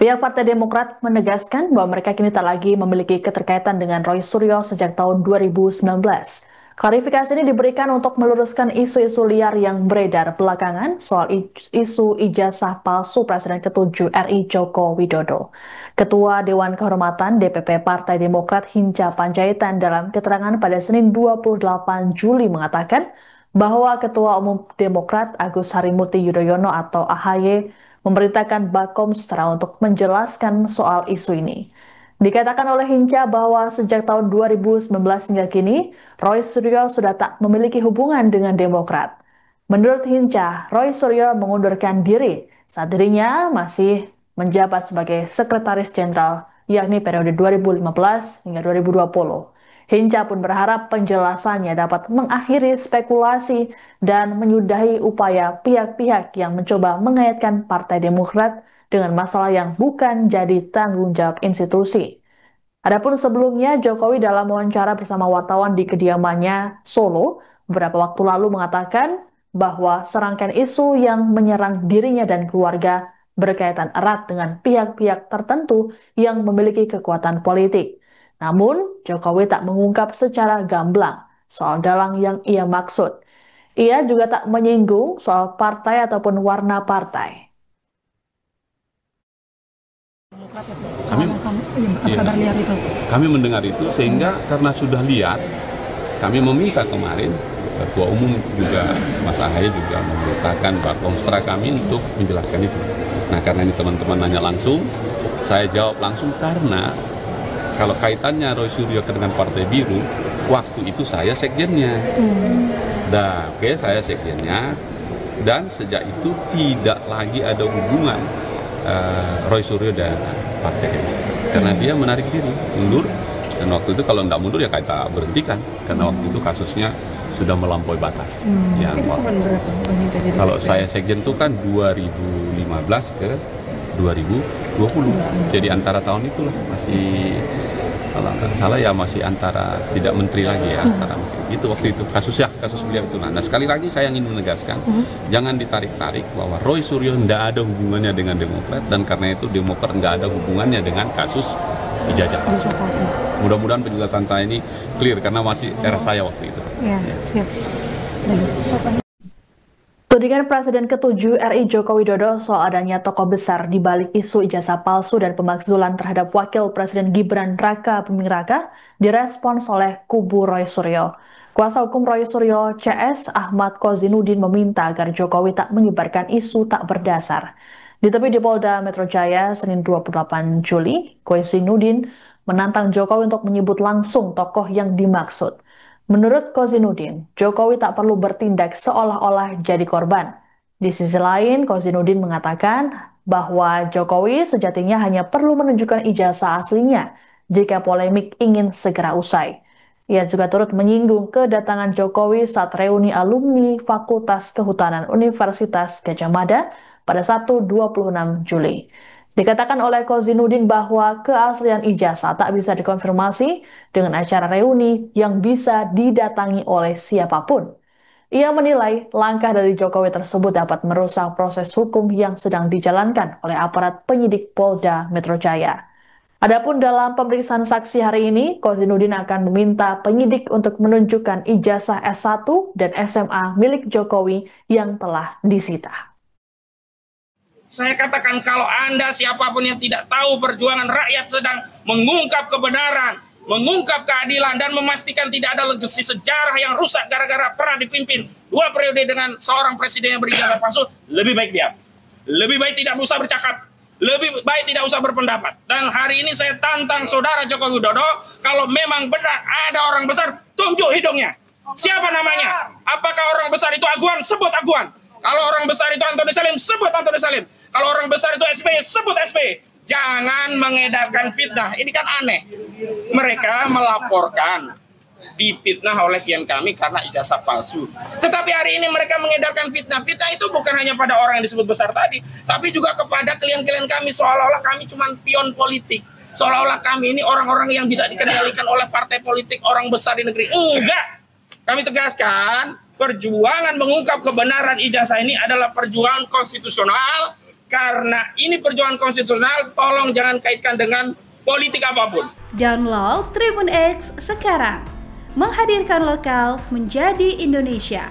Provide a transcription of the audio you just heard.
Pihak Partai Demokrat menegaskan bahwa mereka kini tak lagi memiliki keterkaitan dengan Roy Suryo sejak tahun 2019. Klarifikasi ini diberikan untuk meluruskan isu-isu liar yang beredar belakangan soal isu ijazah palsu Presiden ke-7 RI Joko Widodo. Ketua Dewan Kehormatan DPP Partai Demokrat Hinca Panjaitan dalam keterangan pada Senin 28 Juli mengatakan bahwa Ketua Umum Demokrat Agus Harimurti Yudhoyono atau AHY memerintahkan Bakom Sejahtera untuk menjelaskan soal isu ini. Dikatakan oleh Hinca bahwa sejak tahun 2019 hingga kini, Roy Suryo sudah tak memiliki hubungan dengan Demokrat. Menurut Hinca, Roy Suryo mengundurkan diri saat dirinya masih menjabat sebagai Sekretaris Jenderal, yakni periode 2015 hingga 2020. Hinca pun berharap penjelasannya dapat mengakhiri spekulasi dan menyudahi upaya pihak-pihak yang mencoba mengaitkan Partai Demokrat dengan masalah yang bukan jadi tanggung jawab institusi. Adapun sebelumnya, Jokowi dalam wawancara bersama wartawan di kediamannya Solo beberapa waktu lalu mengatakan bahwa serangkaian isu yang menyerang dirinya dan keluarga berkaitan erat dengan pihak-pihak tertentu yang memiliki kekuatan politik. Namun, Jokowi tak mengungkap secara gamblang soal dalang yang ia maksud. Ia juga tak menyinggung soal partai ataupun warna partai. Kami mendengar itu sehingga karena sudah lihat, kami meminta kemarin Ketua Umum juga Mas AHY juga memerintahkan Bakom Sejahtera kami untuk menjelaskan itu. Nah karena ini teman-teman nanya langsung, saya jawab langsung karena kalau kaitannya Roy Suryo dengan Partai Biru, waktu itu saya sekjennya. Saya sekjennya dan sejak itu tidak lagi ada hubungan Roy Suryo dan Partai Demokrat karena dia menarik diri, mundur, dan waktu itu kalau tidak mundur ya kita berhentikan karena waktu itu kasusnya sudah melampaui batas. Itu tahun berapa? Kalau saya sekjen itu kan 2015 ke 2020, jadi antara tahun itulah masih, kalau nggak salah ya masih antara tidak menteri lagi ya, antara itu waktu itu kasus beliau itu. Nah sekali lagi saya ingin menegaskan, jangan ditarik-tarik bahwa Roy Suryo tidak ada hubungannya dengan Demokrat dan karena itu Demokrat tidak ada hubungannya dengan kasus ijazah palsu. Mudah-mudahan penjelasan saya ini clear karena masih era saya waktu itu. Ya, siap. Tudingan Presiden ke-7 RI Joko Widodo soal adanya tokoh besar di balik isu ijazah palsu dan pemakzulan terhadap Wakil Presiden Gibran Raka Buming Raka direspons oleh kubu Roy Suryo. Kuasa hukum Roy Suryo CS Ahmad Kozinudin meminta agar Jokowi tak menyebarkan isu tak berdasar. Ditemui di Polda Metro Jaya Senin 28 Juli, Kozinudin menantang Jokowi untuk menyebut langsung tokoh yang dimaksud. Menurut Kozinudin, Jokowi tak perlu bertindak seolah-olah jadi korban. Di sisi lain, Kozinudin mengatakan bahwa Jokowi sejatinya hanya perlu menunjukkan ijazah aslinya jika polemik ingin segera usai. Ia juga turut menyinggung kedatangan Jokowi saat reuni alumni Fakultas Kehutanan Universitas Gadjah Mada pada Sabtu 26 Juli. Dikatakan oleh Kozinudin bahwa keaslian ijazah tak bisa dikonfirmasi dengan acara reuni yang bisa didatangi oleh siapapun. Ia menilai langkah dari Jokowi tersebut dapat merusak proses hukum yang sedang dijalankan oleh aparat penyidik Polda Metro Jaya. Adapun dalam pemeriksaan saksi hari ini, Kozinudin akan meminta penyidik untuk menunjukkan ijazah S1 dan SMA milik Jokowi yang telah disita. Saya katakan kalau Anda siapapun yang tidak tahu perjuangan rakyat sedang mengungkap kebenaran, mengungkap keadilan dan memastikan tidak ada legasi sejarah yang rusak gara-gara pernah dipimpin 2 periode dengan seorang presiden yang berijazah palsu, lebih baik diam. Lebih baik tidak usah bercakap. Lebih baik tidak usah berpendapat. Dan hari ini saya tantang saudara Joko Widodo, kalau memang benar ada orang besar, tunjuk hidungnya. Siapa namanya? Apakah orang besar itu Aguan? Sebut Aguan. Kalau orang besar itu Antoni Salim, sebut Antoni Salim. Kalau orang besar itu SBY, sebut SBY. Jangan mengedarkan fitnah. Ini kan aneh. Mereka melaporkan difitnah oleh klien kami karena ijazah palsu. Tetapi hari ini mereka mengedarkan fitnah. Fitnah itu bukan hanya pada orang yang disebut besar tadi, tapi juga kepada klien-klien kami, seolah-olah kami cuma pion politik. Seolah-olah kami ini orang-orang yang bisa dikendalikan oleh partai politik, orang besar di negeri. Enggak! Kami tegaskan, perjuangan mengungkap kebenaran ijazah ini adalah perjuangan konstitusional, Karena ini perjuangan konstitusional, tolong jangan kaitkan dengan politik apapun. Download Tribun X sekarang, menghadirkan lokal menjadi Indonesia.